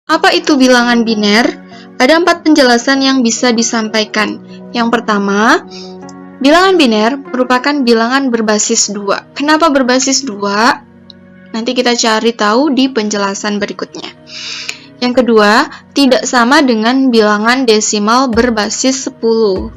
Apa itu bilangan biner? Ada 4 penjelasan yang bisa disampaikan. Yang pertama, bilangan biner merupakan bilangan berbasis 2. Kenapa berbasis 2? Nanti kita cari tahu di penjelasan berikutnya. Yang kedua, tidak sama dengan bilangan desimal berbasis 10.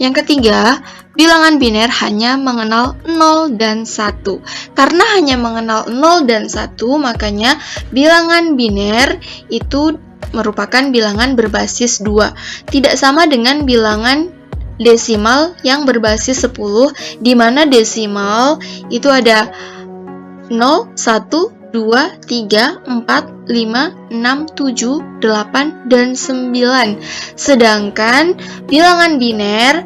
Yang ketiga, bilangan biner hanya mengenal 0 dan 1. Karena hanya mengenal 0 dan 1, makanya bilangan biner itu merupakan bilangan berbasis 2. Tidak sama dengan bilangan desimal yang berbasis 10, di mana desimal itu ada 0, 1, 2, 3, 4, 5, 6, 7, 8, dan 9. Sedangkan bilangan biner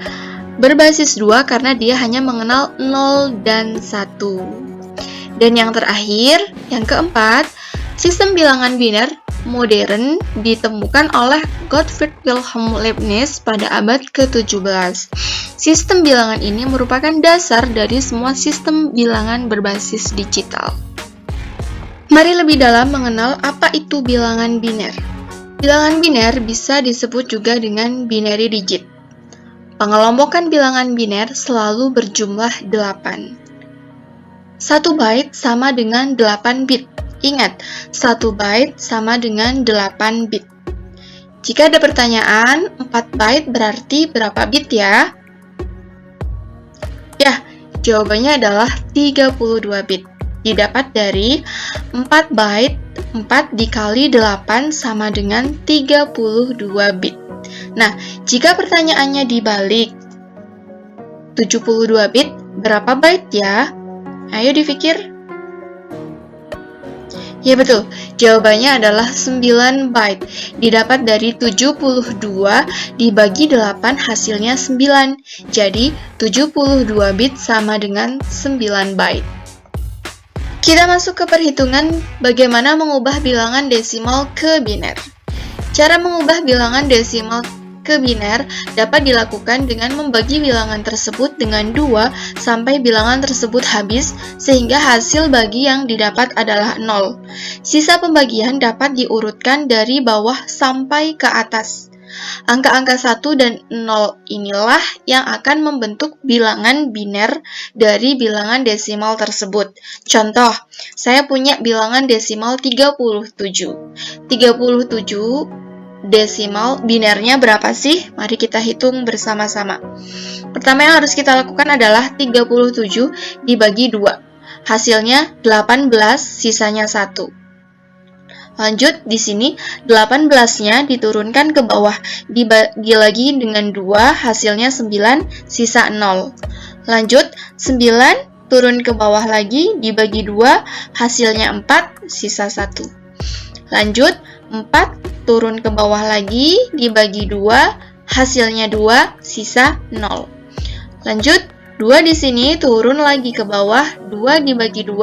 berbasis 2 karena dia hanya mengenal 0 dan 1. Dan yang terakhir, yang keempat, sistem bilangan biner modern ditemukan oleh Gottfried Wilhelm Leibniz pada abad ke-17. Sistem bilangan ini merupakan dasar dari semua sistem bilangan berbasis digital. Mari lebih dalam mengenal apa itu bilangan biner. Bilangan biner bisa disebut juga dengan binary digit. Pengelompokan bilangan biner selalu berjumlah 8. 1 byte sama dengan 8 bit. Ingat, 1 byte sama dengan 8 bit. Jika ada pertanyaan, 4 byte berarti berapa bit ya? Ya, jawabannya adalah 32 bit. Didapat dari 4 byte, 4 dikali 8 sama dengan 32 bit. Nah, jika pertanyaannya dibalik, 72 bit berapa byte ya? Ayo dipikir. Ya betul, jawabannya adalah 9 byte. Didapat dari 72 dibagi 8 hasilnya 9. Jadi, 72 bit sama dengan 9 byte. Kita masuk ke perhitungan bagaimana mengubah bilangan desimal ke biner. Cara mengubah bilangan desimal ke biner dapat dilakukan dengan membagi bilangan tersebut dengan 2 sampai bilangan tersebut habis sehingga hasil bagi yang didapat adalah 0. Sisa pembagian dapat diurutkan dari bawah sampai ke atas. Angka-angka 1 dan 0 inilah yang akan membentuk bilangan biner dari bilangan desimal tersebut. Contoh, saya punya bilangan desimal 37. 37 desimal binernya berapa sih? Mari kita hitung bersama-sama. Pertama yang harus kita lakukan adalah 37 dibagi 2. Hasilnya 18, sisanya 1. Lanjut, di sini 18-nya diturunkan ke bawah, dibagi lagi dengan 2, hasilnya 9, sisa 0. Lanjut, 9 turun ke bawah lagi, dibagi 2, hasilnya 4, sisa 1. Lanjut, 4 turun ke bawah lagi, dibagi 2, hasilnya 2, sisa 0. Lanjut, 2 di sini turun lagi ke bawah, 2 dibagi 2,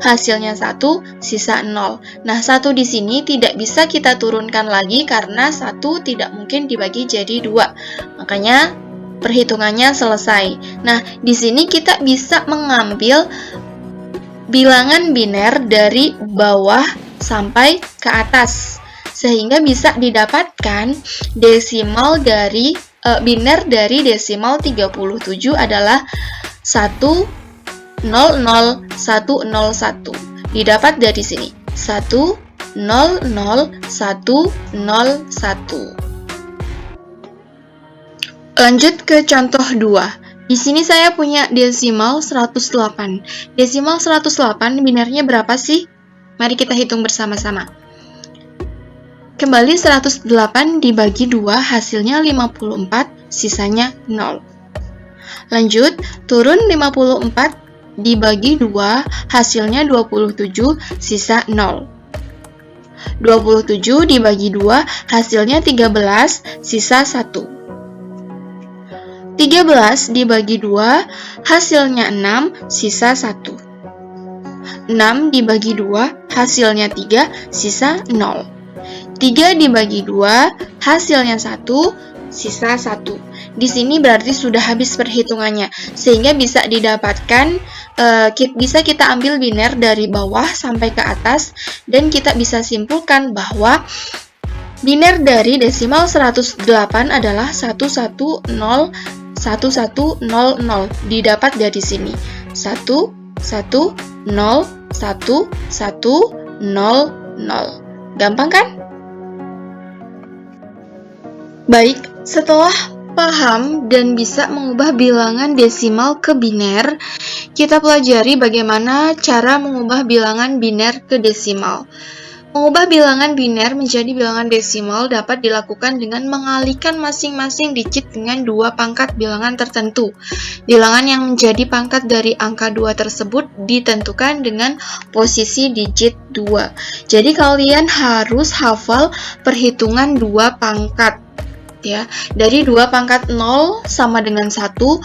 hasilnya 1, sisa 0. Nah, 1 di sini tidak bisa kita turunkan lagi karena 1 tidak mungkin dibagi jadi 2. Makanya, perhitungannya selesai. Nah, di sini kita bisa mengambil bilangan biner dari bawah sampai ke atas. Sehingga bisa didapatkan desimal dari biner dari desimal 37 adalah 100,101. Didapat dari sini. 100,101. Lanjut ke contoh 2. Di sini saya punya desimal 108. Desimal 108 binernya berapa sih? Mari kita hitung bersama-sama. Kembali 108 dibagi 2, hasilnya 54, sisanya 0. Lanjut, turun 54 dibagi 2, hasilnya 27, sisa 0. 27 dibagi 2, hasilnya 13, sisa 1. 13 dibagi 2, hasilnya 6, sisa 1. 6 dibagi 2, hasilnya 3, sisa 0. 3 dibagi 2, hasilnya 1, sisa 1. di sini berarti sudah habis perhitungannya, sehingga bisa didapatkan, bisa kita ambil biner dari bawah sampai ke atas, dan kita bisa simpulkan bahwa biner dari desimal 108 adalah 1101100, didapat dari sini 1101100. Gampang kan? Baik, setelah paham dan bisa mengubah bilangan desimal ke biner, kita pelajari bagaimana cara mengubah bilangan biner ke desimal. Mengubah bilangan biner menjadi bilangan desimal dapat dilakukan dengan mengalihkan masing-masing digit dengan dua pangkat bilangan tertentu. Bilangan yang menjadi pangkat dari angka 2 tersebut ditentukan dengan posisi digit 2. Jadi kalian harus hafal perhitungan dua pangkat. Ya, dari 2 pangkat 0 sama dengan 1, 2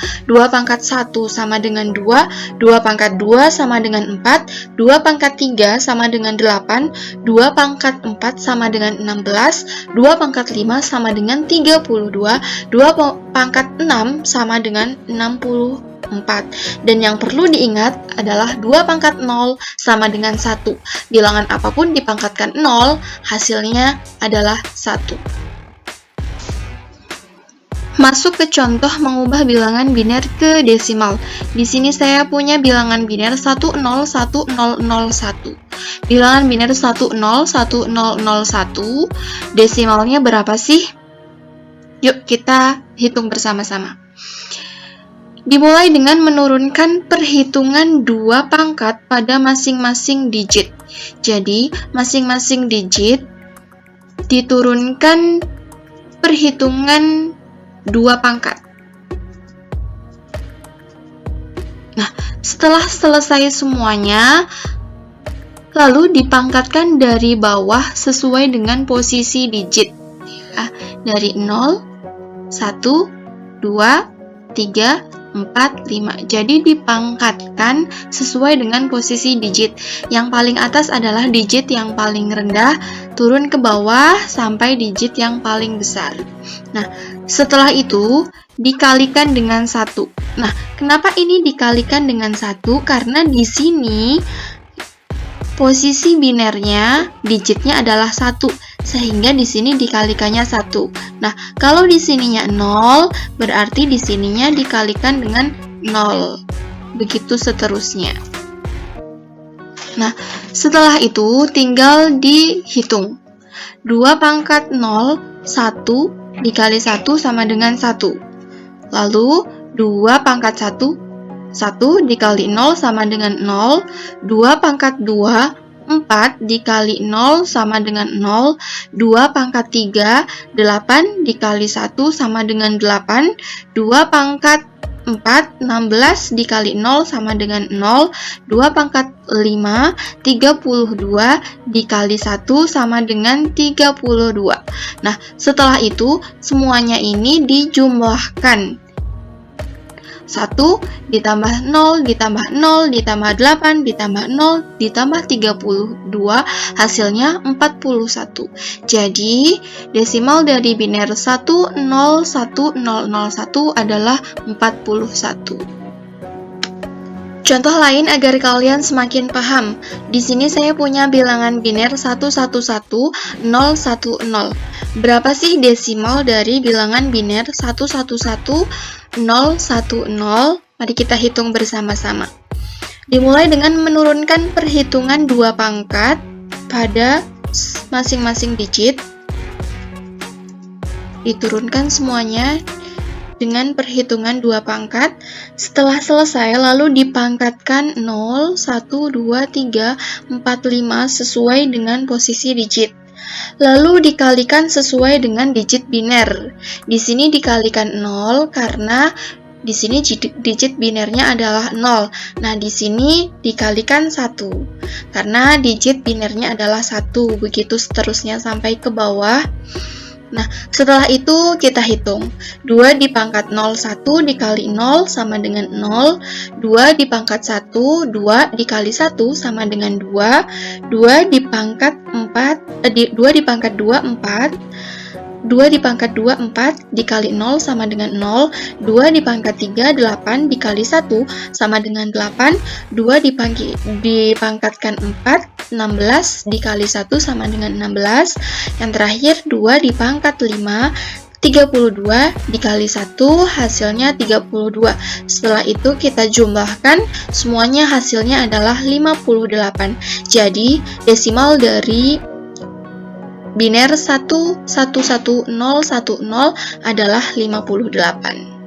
pangkat 1 sama dengan 2, 2 pangkat 2 sama dengan 4, 2 pangkat 3 sama dengan 8, 2 pangkat 4 sama dengan 16, 2 pangkat 5 sama dengan 32, 2 pangkat 6 sama dengan 64. Dan yang perlu diingat adalah 2 pangkat 0 sama dengan 1. Bilangan apapun dipangkatkan 0, hasilnya adalah 1. Masuk ke contoh mengubah bilangan biner ke desimal. Di sini saya punya bilangan biner 101001. Bilangan biner 101001, desimalnya berapa sih? Yuk kita hitung bersama-sama. Dimulai dengan menurunkan perhitungan dua pangkat pada masing-masing digit. Jadi, masing-masing digit diturunkan perhitungan dua pangkat. Nah, setelah selesai semuanya, lalu dipangkatkan dari bawah sesuai dengan posisi digit. Ya, dari 0, 1, 2, 3, 4, 5. Jadi dipangkatkan sesuai dengan posisi digit. Yang paling atas adalah digit yang paling rendah, turun ke bawah sampai digit yang paling besar. Nah, setelah itu dikalikan dengan 1. Nah, kenapa ini dikalikan dengan 1? Karena di sini posisi binernya, digitnya adalah 1, sehingga di sini dikalikannya 1. Nah, kalau di sininya 0, berarti di sininya dikalikan dengan 0. Begitu seterusnya. Nah, setelah itu tinggal dihitung. 2 pangkat 0, 1 dikali 1 sama dengan 1. Lalu 2 pangkat 1, 1 dikali 0 sama dengan 0. 2 pangkat 2, 4 dikali 0 sama dengan 0. 2 pangkat 3, 8 dikali 1 sama dengan 8. 2 pangkat 4, 16 dikali 0 sama dengan 0. 2 pangkat 5, 32 dikali 1 sama dengan 32. Nah, setelah itu semuanya ini dijumlahkan. 1 ditambah 0, ditambah 0, ditambah 8, ditambah 0, ditambah 32, hasilnya 41. Jadi, desimal dari biner 101001 adalah 41. Contoh lain agar kalian semakin paham. Di sini saya punya bilangan biner 111010. Berapa sih desimal dari bilangan biner 111010? Mari kita hitung bersama-sama. Dimulai dengan menurunkan perhitungan dua pangkat pada masing-masing digit. Diturunkan semuanya dengan perhitungan dua pangkat. Setelah selesai, lalu dipangkatkan 0, 1, 2, 3, 4, 5 sesuai dengan posisi digit. Lalu dikalikan sesuai dengan digit biner. Di sini dikalikan 0 karena di sini digit binernya adalah 0. Nah, di sini dikalikan 1 karena digit binernya adalah 1. Begitu seterusnya sampai ke bawah. Nah, setelah itu kita hitung. 2 dipangkat 0, 1 dikali 0 sama dengan 0. 2 dipangkat 1, 2 dikali 1 sama dengan 2. 2 dipangkat 4, 2 dipangkat 2, 4. 2 dipangkat 2, 4, dikali 0 sama dengan 0, 2 dipangkat 3, 8, dikali 1 sama dengan 8, 2 dipangkatkan 4, 16, dikali 1 sama dengan 16, yang terakhir 2 dipangkat 5, 32 dikali 1 hasilnya 32. Setelah itu kita jumlahkan, semuanya hasilnya adalah 58. Jadi desimal dari biner 111010 adalah 58.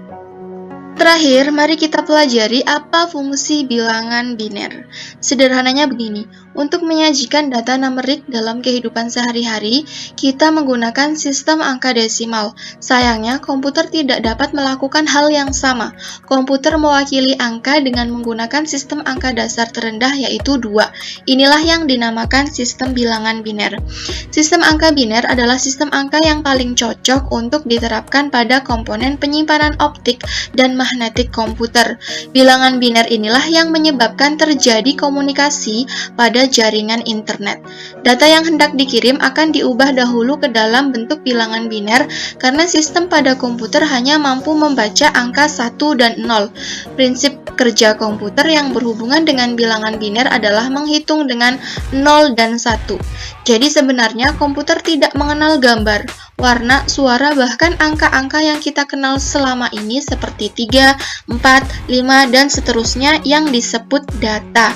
Terakhir, mari kita pelajari apa fungsi bilangan biner. Sederhananya begini, untuk menyajikan data numerik dalam kehidupan sehari-hari, kita menggunakan sistem angka desimal. Sayangnya, komputer tidak dapat melakukan hal yang sama. Komputer mewakili angka dengan menggunakan sistem angka dasar terendah yaitu 2. Inilah yang dinamakan sistem bilangan biner. Sistem angka biner adalah sistem angka yang paling cocok untuk diterapkan pada komponen penyimpanan optik dan magnetik komputer. Bilangan biner inilah yang menyebabkan terjadi komunikasi pada jaringan internet. Data yang hendak dikirim akan diubah dahulu ke dalam bentuk bilangan biner karena sistem pada komputer hanya mampu membaca angka 1 dan 0. Prinsip kerja komputer yang berhubungan dengan bilangan biner adalah menghitung dengan 0 dan 1. Jadi sebenarnya komputer tidak mengenal gambar, warna, suara, bahkan angka-angka yang kita kenal selama ini seperti 3, 4, 5, dan seterusnya yang disebut data.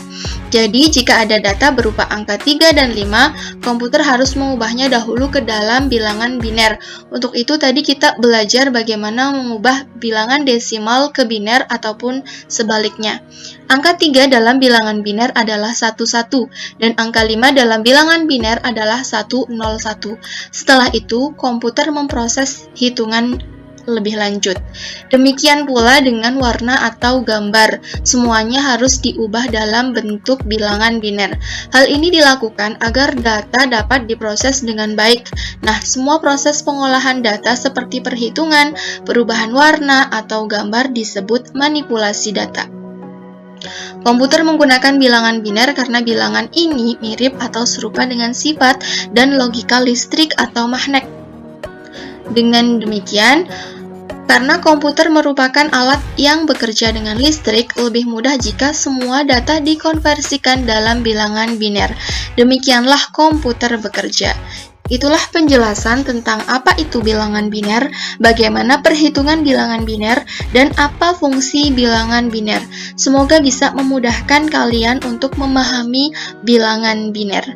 Jadi, jika ada data berupa angka 3 dan 5, komputer harus mengubahnya dahulu ke dalam bilangan biner. Untuk itu, tadi kita belajar bagaimana mengubah bilangan desimal ke biner ataupun sebaliknya. Angka 3 dalam bilangan biner adalah 11, dan angka 5 dalam bilangan biner adalah 101. Setelah itu, komputer memproses hitungan lebih lanjut. Demikian pula dengan warna atau gambar, semuanya harus diubah dalam bentuk bilangan biner. Hal ini dilakukan agar data dapat diproses dengan baik. Nah, semua proses pengolahan data seperti perhitungan, perubahan warna, atau gambar disebut manipulasi data. Komputer menggunakan bilangan biner karena bilangan ini mirip atau serupa dengan sifat dan logika listrik atau magnet. Dengan demikian, karena komputer merupakan alat yang bekerja dengan listrik, lebih mudah jika semua data dikonversikan dalam bilangan biner. Demikianlah komputer bekerja. Itulah penjelasan tentang apa itu bilangan biner, bagaimana perhitungan bilangan biner, dan apa fungsi bilangan biner. Semoga bisa memudahkan kalian untuk memahami bilangan biner.